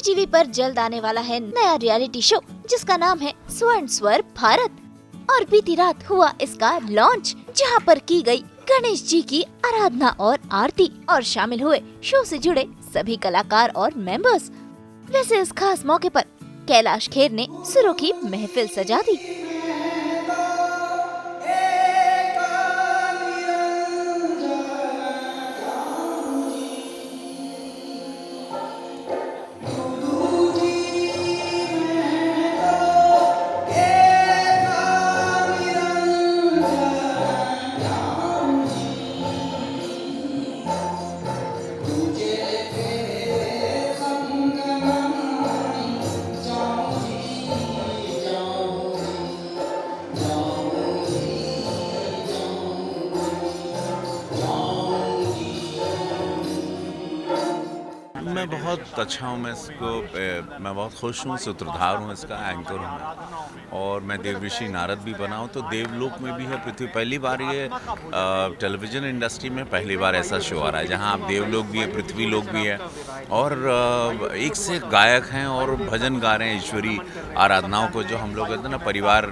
TV पर जल्द आने वाला है नया रियलिटी शो जिसका नाम है स्वर्ण स्वर भारत। और बीती रात हुआ इसका लॉन्च, जहां पर की गई गणेश जी की आराधना और आरती, और शामिल हुए शो से जुड़े सभी कलाकार और मेंबर्स। वैसे इस खास मौके पर कैलाश खेर ने सुरों की महफिल सजा दी। मैं बहुत अच्छा हूँ, मैं बहुत खुश हूँ, सूत्रधार हूँ, इसका एंकर हूँ मैं। और मैं देवऋषि नारद भी बना हूँ, तो देवलोक में भी है पृथ्वी। पहली बार ये टेलीविज़न इंडस्ट्री में पहली बार ऐसा शो आ रहा है जहाँ आप देवलोक भी है, पृथ्वी लोक भी है, और एक से एक गायक हैं और भजन गा रहे हैं ईश्वरी आराधनाओं को। जो हम लोग कहते हैं ना, परिवार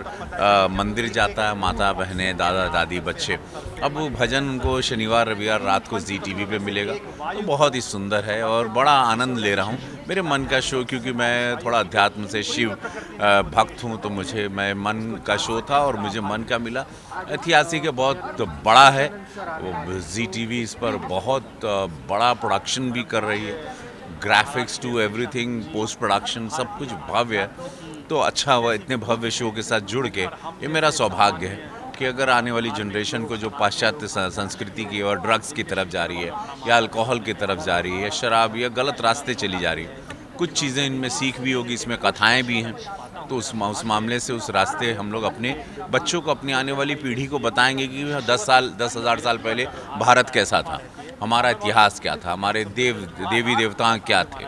मंदिर जाता है, माता बहनें, दादा दादी, बच्चे। अब वो भजन उनको शनिवार रविवार रात को जी टीवी पे मिलेगा, तो बहुत ही सुंदर है और बड़ा आनंद ले रहा हूँ। मेरे मन का शो, क्योंकि मैं थोड़ा अध्यात्म से शिव भक्त हूँ, तो मैं मन का शो था और मुझे मन का मिला। ऐतिहासिक है, बहुत बड़ा है। जी टीवी इस पर बहुत बड़ा प्रोडक्शन भी कर रही है, graphics to everything, post production सब कुछ भव्य है। तो अच्छा हुआ इतने भव्य शो के साथ जुड़ के। ये मेरा सौभाग्य है कि अगर आने वाली जनरेशन को, जो पाश्चात्य संस्कृति की और ड्रग्स की तरफ जा रही है, या अल्कोहल की तरफ जा रही है, या शराब या गलत रास्ते चली जा रही है, कुछ चीज़ें इनमें सीख भी होगी, इसमें कथाएं भी हैं। तो उस मामले से, उस रास्ते हम लोग अपने बच्चों को, अपनी आने वाली पीढ़ी को बताएंगे कि 10,000 साल पहले भारत कैसा था, हमारा इतिहास क्या था, हमारे देवी देवता क्या थे,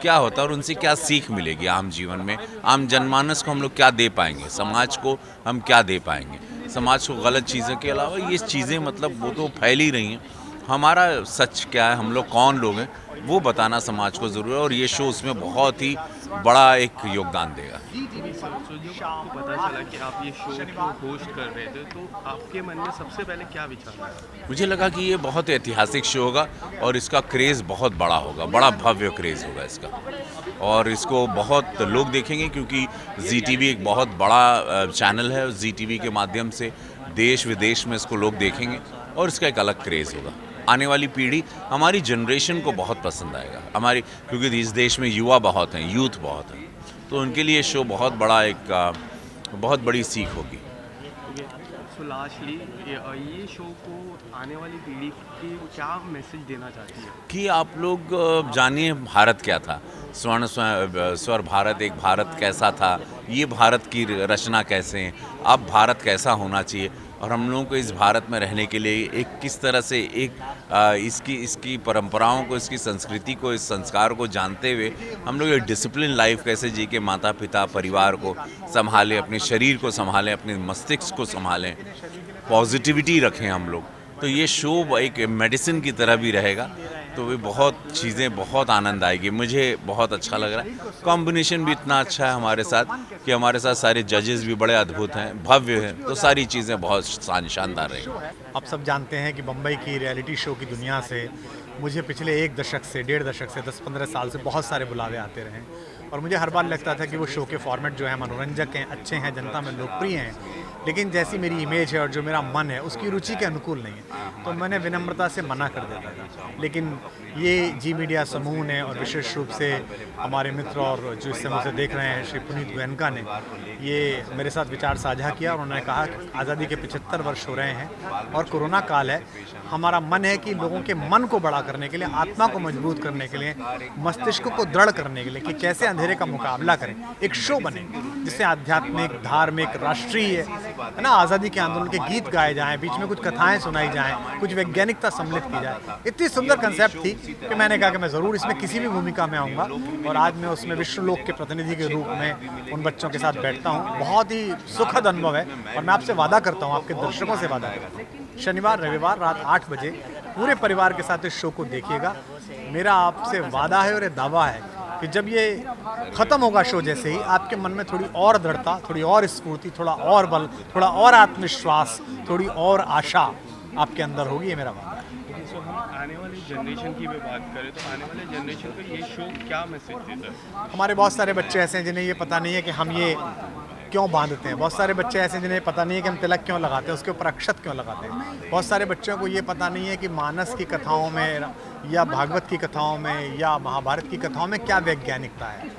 क्या होता है, और उनसे क्या सीख मिलेगी आम जीवन में। आम जनमानस को हम लोग क्या दे पाएंगे, समाज को हम क्या दे पाएंगे। समाज को गलत चीज़ों के अलावा ये चीज़ें, मतलब वो तो फैल ही रही हैं। हमारा सच क्या है, हम लोग कौन लोग हैं, वो बताना समाज को ज़रूरी है, और ये शो उसमें बहुत ही बड़ा एक योगदान देगा। जब आपको पता चला कि आप ये शो को होस्ट कर रहे थे, तो आपके मन में सबसे पहले क्या विचार आया? मुझे लगा कि ये बहुत ऐतिहासिक शो होगा और इसका क्रेज़ बहुत बड़ा होगा, बड़ा भव्य क्रेज़ होगा इसका, और इसको बहुत लोग देखेंगे, क्योंकि जी टीवी एक बहुत बड़ा चैनल है। जी टीवी के माध्यम से देश विदेश में इसको लोग देखेंगे और इसका एक अलग क्रेज़ होगा। आने वाली पीढ़ी, हमारी जनरेशन को बहुत पसंद आएगा, क्योंकि इस देश में युवा बहुत हैं, यूथ बहुत हैं, तो उनके लिए शो बहुत बड़ा बहुत बड़ी सीख होगी। सो लास्टली, ये शो को आने वाली पीढ़ी की क्या मैसेज देना चाहती है? कि आप लोग जानिए भारत क्या था, स्वर भारत, एक भारत कैसा था, ये भारत की रचना कैसे है, अब भारत कैसा होना चाहिए, और हम लोगों को इस भारत में रहने के लिए एक किस तरह से इसकी परंपराओं को, इसकी संस्कृति को, इस संस्कार को जानते हुए हम लोग एक डिसिप्लिन लाइफ कैसे जी के माता पिता परिवार को संभालें, अपने शरीर को संभालें, अपने मस्तिष्क को संभालें, पॉजिटिविटी रखें हम लोग। तो ये शो एक मेडिसिन की तरह भी रहेगा, तो वे बहुत चीज़ें, बहुत आनंद आएगी। मुझे बहुत अच्छा लग रहा है, कॉम्बिनेशन भी इतना अच्छा है हमारे साथ, कि हमारे साथ सारे जजेस भी बड़े अद्भुत हैं, भव्य हैं, तो सारी चीज़ें बहुत शानदार रहेंगी। आप सब जानते हैं कि बम्बई की रियलिटी शो की दुनिया से मुझे पिछले 1 दशक से, 1.5 दशक से, 10-15 साल से बहुत सारे बुलावे आते रहे, और मुझे हर बार लगता था कि वो शो के फॉर्मेट जो है मनोरंजक हैं, अच्छे हैं, जनता में लोकप्रिय हैं, लेकिन जैसी मेरी इमेज है और जो मेरा मन है उसकी रुचि के अनुकूल नहीं है, तो मैंने विनम्रता से मना कर देता था। लेकिन ये जी मीडिया समूह ने, और विशेष रूप से हमारे मित्र और जो इस समय मुझे देख रहे हैं, श्री पुनीत गोयनका ने ये मेरे साथ विचार साझा किया, और उन्होंने कहा कि आज़ादी के 75 वर्ष हो रहे हैं और कोरोना काल है, हमारा मन है कि लोगों के मन को बड़ा करने के लिए, आत्मा को मजबूत करने के लिए, मस्तिष्क को दृढ़ करने के लिए, कि कैसे अंधेरे का मुकाबला करें, एक शो बने जिससे आध्यात्मिक, धार्मिक, राष्ट्रीय, है ना, आज़ादी के आंदोलन के गीत गाए जाएं, बीच में कुछ कथाएं सुनाई जाएं, कुछ वैज्ञानिकता सम्मिलित की जाए। इतनी सुंदर कंसेप्ट थी कि मैंने कहा कि मैं ज़रूर इसमें किसी भी भूमिका में आऊँगा, और आज मैं उसमें विश्वलोक के प्रतिनिधि के रूप में उन बच्चों के साथ बैठता हूँ। बहुत ही सुखद अनुभव है, और मैं आपसे वादा करता हूँ, आपके दर्शकों से वादा करता हूँ, शनिवार रविवार रात 8 बजे पूरे परिवार के साथ इस शो को देखिएगा। मेरा आपसे वादा है और ये दावा है कि जब ये ख़त्म होगा शो जैसे ही, आपके मन में थोड़ी और दृढ़ता, थोड़ी और स्फूर्ति, थोड़ा और बल, थोड़ा और आत्मविश्वास, थोड़ी और आशा आपके अंदर होगी, ये मेरा मानना है। सो हम आने वाली जनरेशन की भी बात करें तो आने वाले जनरेशन को ये शो क्या मैसेज देता है? हमारे बहुत सारे बच्चे ऐसे हैं जिन्हें ये पता नहीं है कि हम ये क्यों बांधते हैं। बहुत सारे बच्चे ऐसे हैं जिन्हें पता नहीं है कि हम तिलक क्यों लगाते हैं, उसके ऊपर अक्षत क्यों लगाते हैं। बहुत सारे बच्चों को ये पता नहीं है कि मानस की कथाओं में या भागवत की कथाओं में या महाभारत की कथाओं में क्या वैज्ञानिकता है।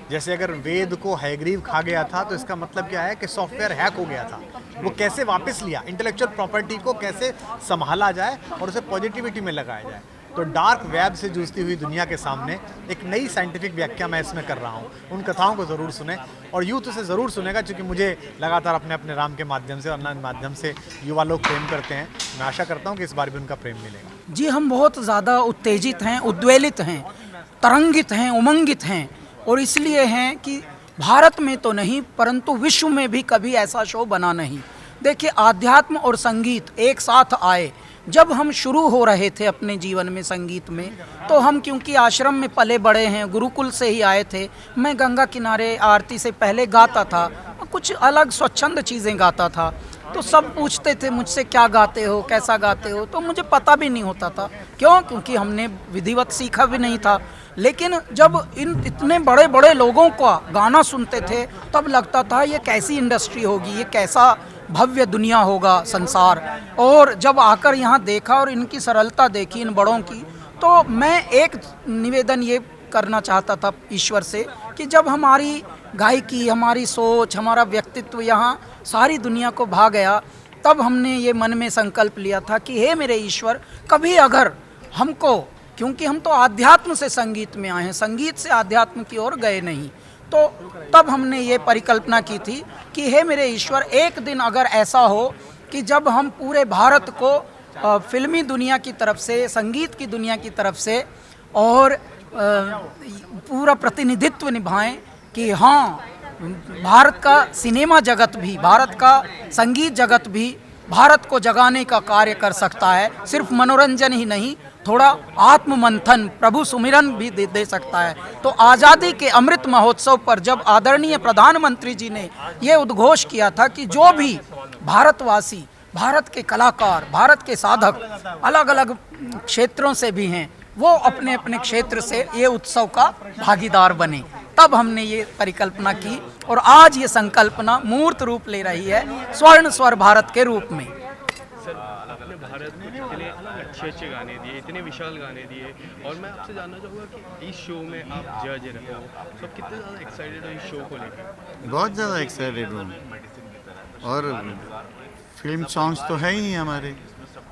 जैसे अगर वेद को हैग्रीव खा गया था तो इसका मतलब क्या है कि सॉफ्टवेयर हैक हो गया था, वो कैसे वापस लिया, इंटेलेक्चुअल प्रॉपर्टी को कैसे संभाला जाए और उसे पॉजिटिविटी में लगाया जाए। तो डार्क वेब से जूझती हुई दुनिया के सामने एक नई साइंटिफिक व्याख्या मैं इसमें कर रहा हूँ। उन कथाओं को ज़रूर सुने और यूथ उसे ज़रूर सुनेगा, क्योंकि मुझे लगातार अपने अपने राम के माध्यम से और अन्य माध्यम से युवा लोग प्रेम करते हैं। मैं आशा करता हूँ कि इस बार भी उनका प्रेम मिलेगा। जी, हम बहुत ज़्यादा उत्तेजित हैं, उद्वेलित हैं, तरंगित हैं, उमंगित हैं, और इसलिए हैं कि भारत में तो नहीं परंतु विश्व में भी कभी ऐसा शो बना नहीं। देखिए, आध्यात्म और संगीत एक साथ आए। जब हम शुरू हो रहे थे अपने जीवन में संगीत में, तो हम क्योंकि आश्रम में पले बड़े हैं, गुरुकुल से ही आए थे। मैं गंगा किनारे आरती से पहले गाता था, कुछ अलग स्वच्छंद चीज़ें गाता था। तो सब पूछते थे मुझसे, क्या गाते हो, कैसा गाते हो, तो मुझे पता भी नहीं होता था। क्यों? क्योंकि हमने विधिवत सीखा भी नहीं था। लेकिन जब इन इतने बड़े बड़े लोगों का गाना सुनते थे तब लगता था ये कैसी इंडस्ट्री होगी, ये कैसा भव्य दुनिया होगा संसार। और जब आकर यहाँ देखा और इनकी सरलता देखी इन बड़ों की, तो मैं एक निवेदन ये करना चाहता था ईश्वर से कि जब हमारी गायकी, हमारी सोच, हमारा व्यक्तित्व यहाँ सारी दुनिया को भा गया, तब हमने ये मन में संकल्प लिया था कि हे मेरे ईश्वर, कभी अगर हमको, क्योंकि हम तो आध्यात्म से संगीत में आए हैं, संगीत से आध्यात्म की ओर गए नहीं, तो तब हमने ये परिकल्पना की थी कि हे मेरे ईश्वर, एक दिन अगर ऐसा हो कि जब हम पूरे भारत को फिल्मी दुनिया की तरफ से, संगीत की दुनिया की तरफ से और पूरा प्रतिनिधित्व निभाएं कि हाँ, भारत का सिनेमा जगत भी, भारत का संगीत जगत भी भारत को जगाने का कार्य कर सकता है। सिर्फ मनोरंजन ही नहीं, थोड़ा आत्म मंथन, प्रभु सुमिरन भी दे सकता है। तो आज़ादी के अमृत महोत्सव पर जब आदरणीय प्रधानमंत्री जी ने ये उद्घोष किया था कि जो भी भारतवासी, भारत के कलाकार, भारत के साधक अलग अलग क्षेत्रों से भी हैं, वो अपने अपने क्षेत्र से ये उत्सव का भागीदार बने, तब हमने ये परिकल्पना की और आज ये संकल्पना मूर्त रूप ले रही है स्वर्ण स्वर भारत के रूप में। सर, आपने भारत को इतने अच्छे अच्छे गाने दिए, इतने विशाल गाने दिए, और मैं आपसे जानना चाहूँगा कि इस शो में आप जज रहे हो, तो आप कितने ज़्यादा एक्साइटेड हो इस शो को लेकर? बहुत ज़्यादा एक्साइटेड हूँ, और फिल्म सॉन्ग्स तो है ही हमारे।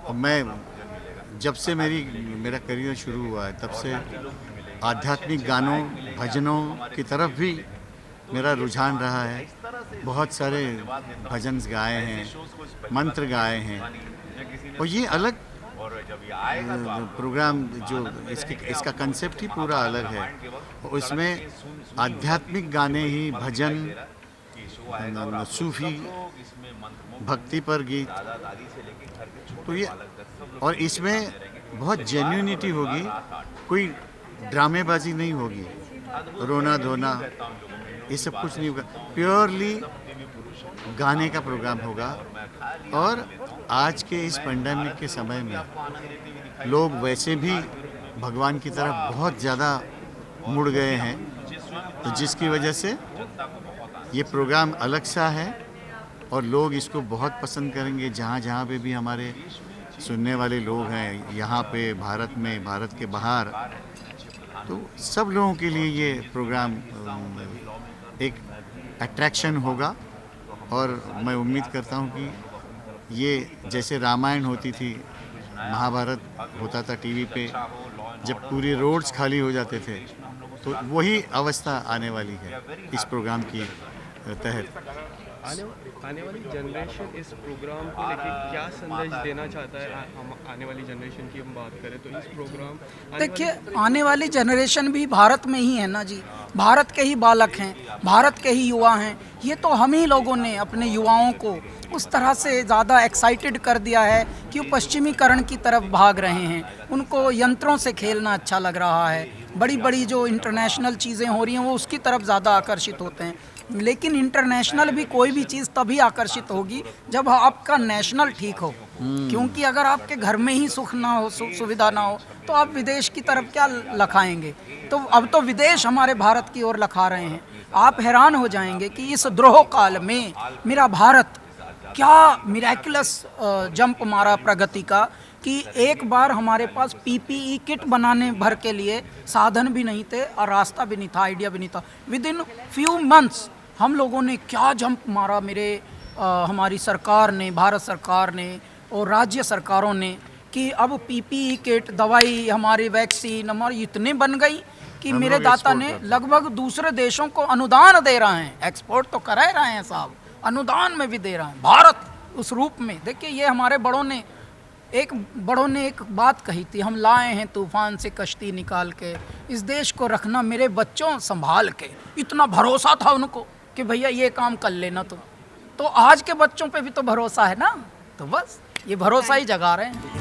और मैं जब से मेरा करियर शुरू हुआ है, तब से आध्यात्मिक गानों, भजनों की तरफ भी मेरा रुझान रहा है। बहुत सारे भजन गाए हैं, मंत्र गाए हैं, और ये अलग प्रोग्राम जो इसका कंसेप्ट ही पूरा अलग है। और इसमें आध्यात्मिक गाने ही, भजन, सूफी, भक्ति पर गीत, तो ये, और इसमें बहुत जेन्युइनिटी होगी, कोई ड्रामेबाजी नहीं होगी, रोना धोना ये सब कुछ नहीं होगा, प्योरली गाने का प्रोग्राम होगा। और आज के इस पेंडेमिक के समय में लोग वैसे भी भगवान की तरफ बहुत ज़्यादा मुड़ गए हैं, तो जिसकी वजह से ये प्रोग्राम अलग सा है और लोग इसको बहुत पसंद करेंगे। जहाँ जहाँ पे भी हमारे सुनने वाले लोग हैं, यहाँ पे भारत में, भारत के बाहर, तो सब लोगों के लिए ये प्रोग्राम एक अट्रैक्शन होगा। और मैं उम्मीद करता हूँ कि ये जैसे रामायण होती थी, महाभारत होता था टीवी पे, जब पूरे रोड्स खाली हो जाते थे, तो वही अवस्था आने वाली है इस प्रोग्राम की तहत। आने वाली जनरेशन इस प्रोग्राम को लेके क्या संदेश देना चाहता है? हम आने वाली जनरेशन की हम बात करें तो इस प्रोग्राम, देखिए, आने वाली जनरेशन भी भारत में ही है ना जी, भारत के ही बालक हैं, भारत के ही युवा हैं। ये तो हम ही लोगों ने अपने युवाओं को उस तरह से ज़्यादा एक्साइटेड कर दिया है कि वो पश्चिमीकरण की तरफ भाग रहे हैं। उनको यंत्रों से खेलना अच्छा लग रहा है, बड़ी बड़ी जो इंटरनेशनल चीज़ें हो रही हैं वो उसकी तरफ ज़्यादा आकर्षित होते हैं। लेकिन इंटरनेशनल भी कोई भी चीज़ तभी आकर्षित होगी जब आपका नेशनल ठीक हो, क्योंकि अगर आपके घर में ही सुख ना हो, सुविधा ना हो, तो आप विदेश की तरफ क्या लखाएंगे। तो अब तो विदेश हमारे भारत की ओर लखा रहे हैं। आप हैरान हो जाएंगे कि इस द्रोह काल में मेरा भारत क्या मिरेकुलस जंप मारा प्रगति का, कि एक बार हमारे पास पीपीई किट बनाने भर के लिए साधन भी नहीं थे और रास्ता भी नहीं था, आइडिया भी नहीं था। विद इन फ्यू मंथ्स हम लोगों ने क्या जंप मारा, हमारी सरकार ने, भारत सरकार ने और राज्य सरकारों ने, कि अब पीपीई किट, दवाई, हमारी वैक्सीन हमारी इतने बन गई कि मेरे दाता ने लगभग दूसरे देशों को अनुदान दे रहे हैं। एक्सपोर्ट तो कर रहे हैं साहब, अनुदान में भी दे रहे हैं। भारत उस रूप में, देखिए ये हमारे बड़ों ने एक बात कही थी, हम लाए हैं तूफान से कश्ती निकाल के, इस देश को रखना मेरे बच्चों संभाल के। इतना भरोसा था उनको कि भैया ये काम कर लेना तुम। तो आज के बच्चों पे भी तो भरोसा है ना, तो बस ये भरोसा ही जगा रहे हैं।